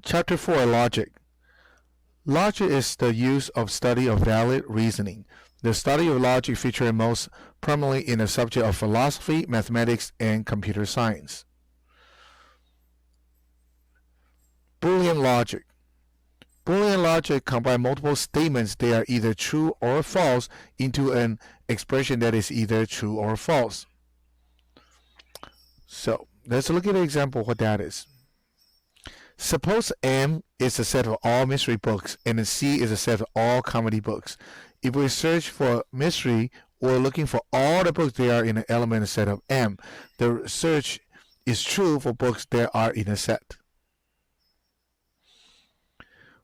Chapter 4, Logic. Logic is the use of study of valid reasoning. The study of logic features most prominently in the subject of philosophy, mathematics, and computer science. Boolean logic. Boolean logic combines multiple statements that are either true or false into an expression that is either true or false. So let's look at an example of what that is. Suppose M is a set of all mystery books and C is a set of all comedy books. If we search for mystery, we're looking for all the books that are in an element set of M. The search is true for books that are in a set.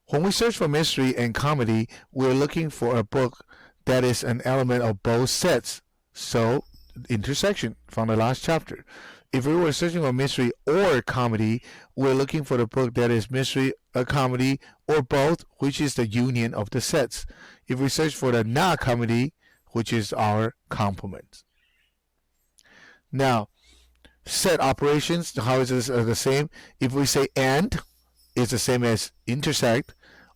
When we search for mystery and comedy, we're looking for a book that is an element of both sets. So, intersection from the last chapter. If we were searching for mystery or comedy, we're looking for the book that is mystery, a comedy, or both, which is the union of the sets. If we search for the not comedy, which is our complement. Now, set operations, how is this the same? If we say and, it's the same as intersect,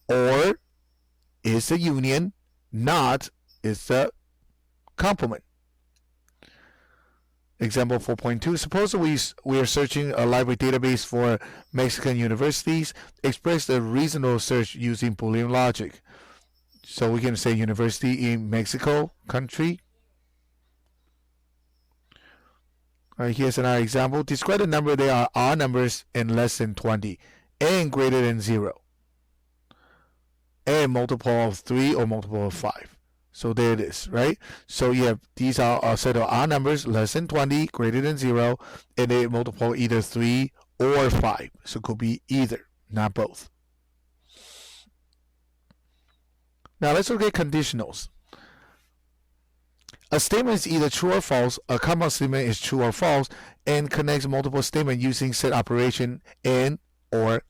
or is the union, not is the complement. Example 4.2. Suppose we are searching a library database for Mexican universities. Express the reasonable search using Boolean logic. So we can say university in Mexico, country. Here's another example. Describe the number that are odd numbers and less than 20 and greater than 0. And multiple of 3 or multiple of 5. So there it is, right? So you have these are a set of odd numbers less than 20, greater than 0, and they multiple either 3 or 5. So it could be either, not both. Now let's look at conditionals. A statement is either true or false. A compound statement is true or false and connects multiple statements using set operation and or.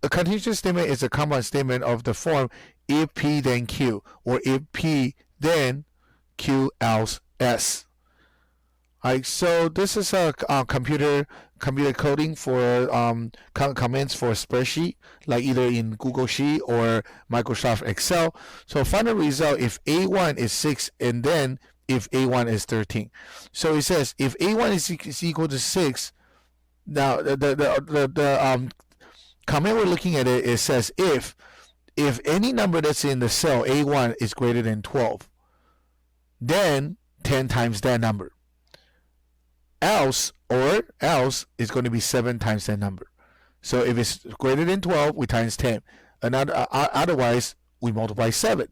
A contingent statement is a compound statement of the form if P then Q, or if P then Q else S. Alright, so this is a computer coding for comments for a spreadsheet, like either in Google Sheet or Microsoft Excel. So final result if A1 is 6 and then if A1 is 13. So it says if A1 is equal to 6, now the comment we're looking at it says if any number that's in the cell A1 is greater than 12, then 10 times that number. Else is going to be 7 times that number. So if it's greater than 12, we times 10. Otherwise, we multiply 7.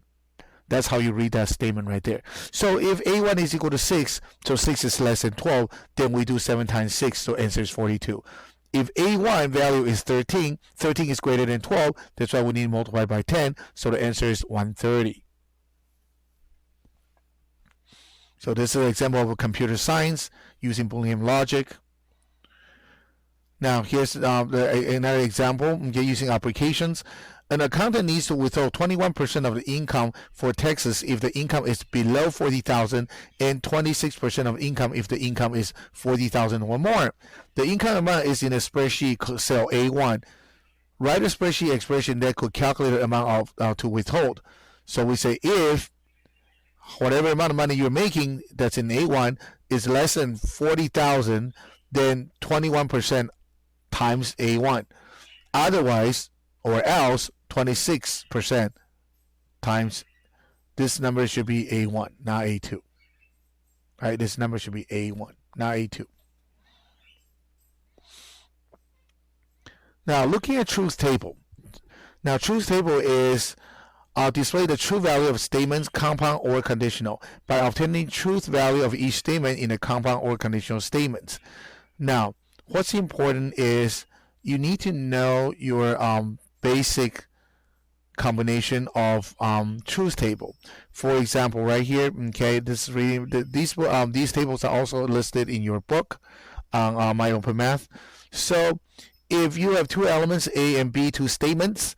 That's how you read that statement right there. So if A1 is equal to 6, so 6 is less than 12, then we do 7 times 6, so answer is 42. If A1 value is 13, 13 is greater than 12, that's why we need to multiply by 10, so the answer is 130. So this is an example of a computer science using Boolean logic. Now here's another example using applications. An accountant needs to withhold 21% of the income for taxes if the income is below 40,000 and 26% of income if the income is 40,000 or more. The income amount is in a spreadsheet cell A1. Write a spreadsheet expression that could calculate the amount to withhold. So we say if whatever amount of money you're making that's in A1 is less than 40,000, then 21% times A1. Otherwise, or else, 26% times this number should be A1, not A2. All right, this number should be A1, not A2. Now, looking at truth table. Now, truth table is display the true value of statements, compound or conditional, by obtaining truth value of each statement in the compound or conditional statements. Now, what's important is you need to know your basic combination of truth table. For example, right here, okay, this these tables are also listed in your book on My Open Math. So if you have two elements, A and B, two statements,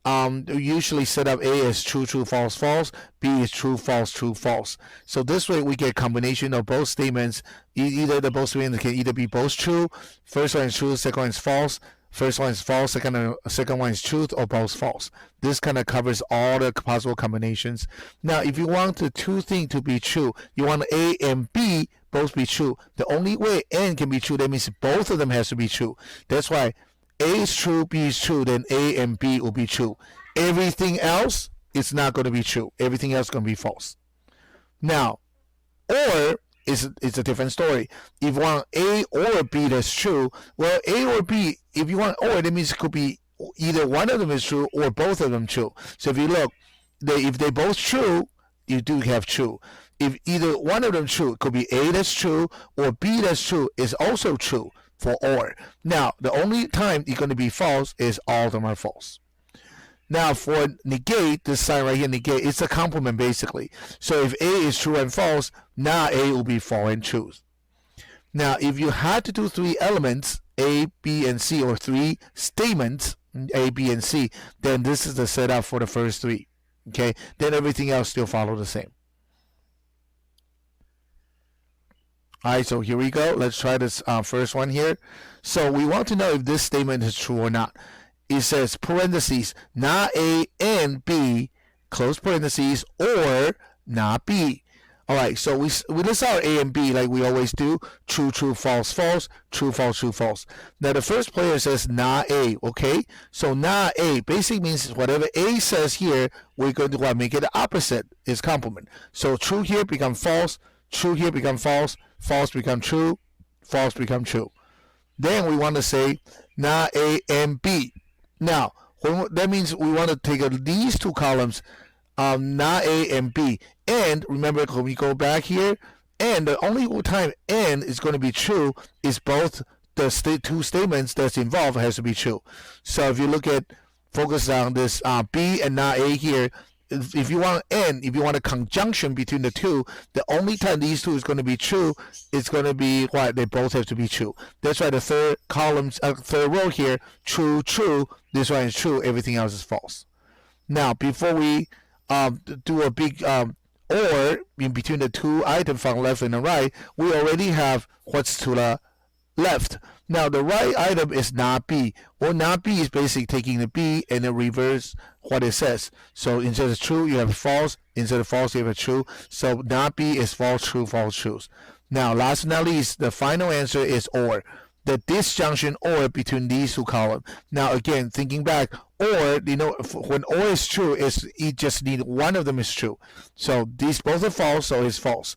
usually set up A as true, true, false, false. B is true, false, true, false. So this way we get combination of both statements. Either the both statements can either be both true. First one is true, second one is false. First one is false, second one is truth, or both false. This kind of covers all the possible combinations. Now, if you want the two things to be true, you want A and B both be true. The only way and can be true, that means both of them has to be true. That's why A is true, B is true, then A and B will be true. Everything else is not going to be true. Everything else is going to be false. Now, or is a different story. If you want A or B that's true, well, A or B, if you want or, that means it could be either one of them is true or both of them true. So if you look, if they both true, you do have true. If either one of them true, it could be A that's true or B that's true is also true for or. Now, the only time it's going to be false is all of them are false. Now, for negate, this sign right here, negate, it's a complement basically. So if A is true and false, now A will be false and true. Now, if you had to do three elements, A, B, and C, or three statements, A, B, and C, then this is the setup for the first three. Okay, then everything else still follow the same. Alright, so here we go. Let's try this first one here. So we want to know if this statement is true or not. It says parentheses, not A and B, close parentheses, or not B. Alright, so we list out A and B like we always do. True, true, false, false, true, false, true, false. Now the first player says not A, okay? So not A basically means whatever A says here, we're going to make it the opposite, is complement. So true here become false, true here become false, false become true, false become true. Then we want to say not A and B. Now, that means we want to take these two columns, not A and B. And remember, when we go back here, and the only time and is going to be true is both the two statements that's involved has to be true. So if you look at, focus on this B and not A here, if you want and, if you want a conjunction between the two, the only time these two is going to be true, it's going to be what? They both have to be true. That's why the third column, third row here, true, true. This one is true. Everything else is false. Now, before we do a big or in between the two items from left and the right, we already have what's to the left. Now the right item is not B. Well, not B is basically taking the B and then reverse what it says. So instead of true, you have false. Instead of false, you have a true. So not B is false, true, false, true. Now, last but not least, the final answer is or. The disjunction or between these two columns. Now again, thinking back, or, you know, when or is true, you just need one of them is true. So these both are false, so it's false.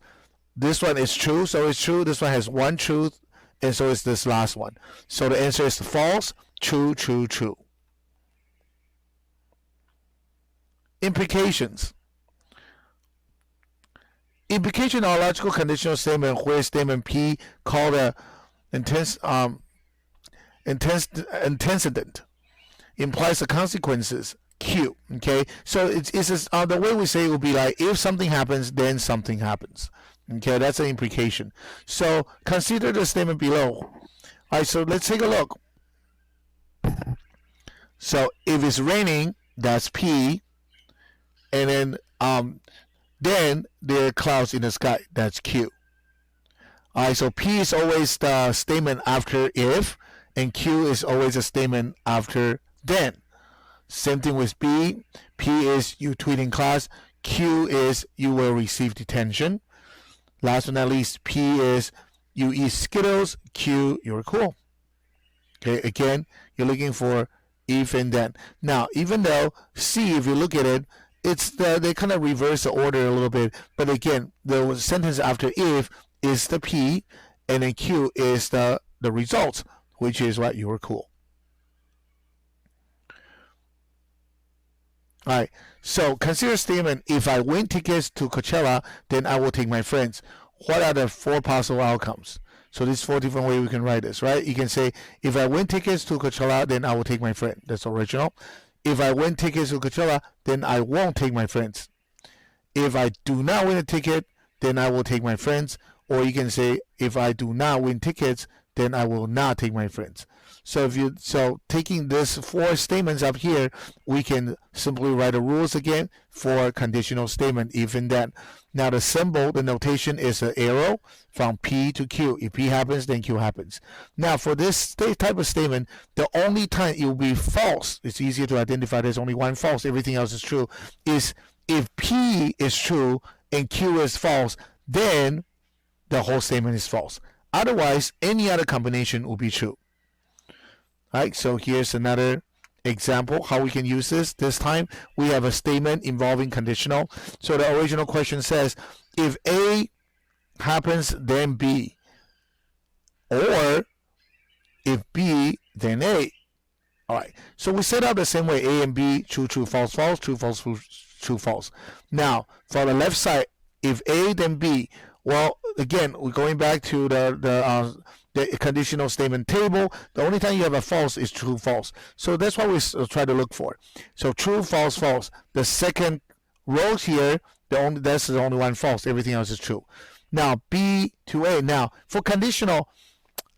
This one is true, so it's true. This one has one truth, and so is this last one. So the answer is false, true, true, true. Implications. Implication are logical conditional statement where statement P called a antecedent implies the consequences Q. Okay, so it's the way we say it would be like if something happens, then something happens. Okay, that's an implication. So consider the statement below. All right, so let's take a look. So if it's raining, that's P, and then there are clouds in the sky. That's Q. All right, so P is always the statement after if, and Q is always a statement after then. Same thing with B. P is you tweet in class. Q is you will receive detention. Last but not least, P is you eat Skittles. Q, you're cool. Okay, again, you're looking for if and then. Now, even though C, if you look at it, they kind of reverse the order a little bit. But again, the sentence after if is the P, and then Q is the result, which is what you were cool. Alright, so consider statement, if I win tickets to Coachella, then I will take my friends. What are the four possible outcomes? So there's four different ways we can write this, right? You can say, if I win tickets to Coachella, then I will take my friend. That's original. If I win tickets to Coachella, then I won't take my friends. If I do not win a ticket, then I will take my friends. Or you can say, if I do not win tickets, then I will not take my friends. So taking this 4 statements up here, we can simply write the rules again for conditional statement, even then. Now the symbol, the notation is an arrow from P to Q. If P happens, then Q happens. Now for this type of statement, the only time it will be false, it's easier to identify there's only one false, everything else is true, is if P is true and Q is false, then the whole statement is false. Otherwise, any other combination will be true. All right, so here's another example how we can use this. This time we have a statement involving conditional. So the original question says, if A happens, then B. Or if B, then A. All right, so we set up the same way, A and B, true, true, false, false, true, false, true, false. Now, for the left side, if A, then B. Well, again, we're going back to the conditional statement table. The only time you have a false is true, false. So that's what we try to look for. So true, false, false. The second row here, that's the only one false. Everything else is true. Now, B to A. Now, for conditional,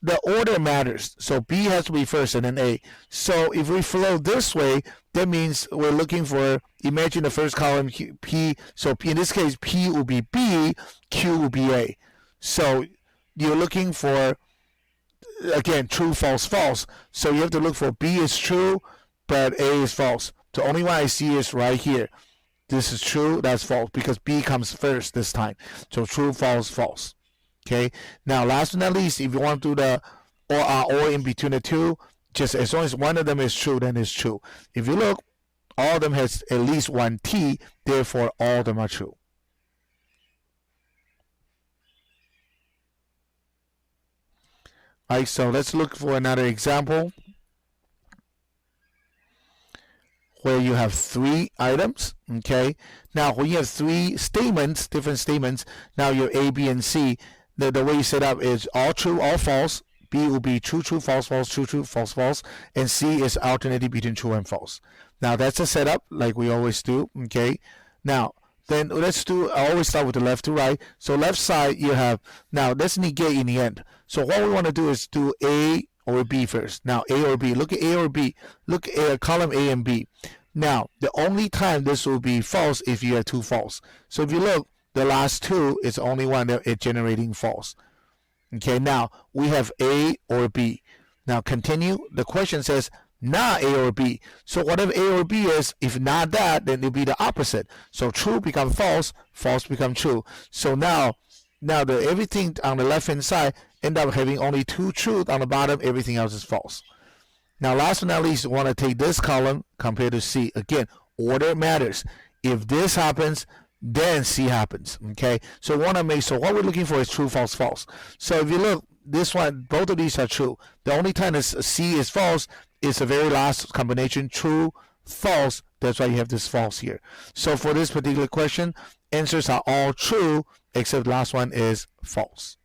the order matters. So B has to be first and then A. So if we flow this way, that means we're looking for, imagine the first column, P. So in this case, P will be B, Q will be A. So you're looking for, again, true, false, false. So you have to look for B is true, but A is false. The only one I see is right here. This is true, that's false, because B comes first this time. So true, false, false. Okay, now last but not least, if you want to do the or in between the two, just as long as one of them is true, then it's true. If you look, all of them has at least one T, therefore all of them are true. All right, so let's look for another example where you have 3 items. Okay, now when you have 3 statements, different statements, now your A, B, and C, the way you set up is all true, all false. B will be true, true, false, false, true, true, false, false, and C is alternating between true and false. Now that's a setup like we always do. Okay, now then let's do, I always start with the left to right. So left side you have, now let's negate in the end. So what we want to do is do A or B first. Now A or B, look at A or B, look at column A and B. Now the only time this will be false if you have 2 false. So if you look, the last 2 is only one that is generating false. Okay, now we have A or B. Now continue. The question says not A or B. So whatever A or B is, if not that, then it'll be the opposite. So true become false, false become true. So now everything on the left hand side end up having only 2 truth on the bottom, everything else is false. Now last but not least, we want to take this column compared to C. Again, order matters. If this happens, then C happens. Okay, so we want to make, so what we're looking for is true, false, false. So if you look, this one, both of these are true. The only time that C is false is the very last combination, true, false. That's why you have this false here. So for this particular question, answers are all true except the last one is false.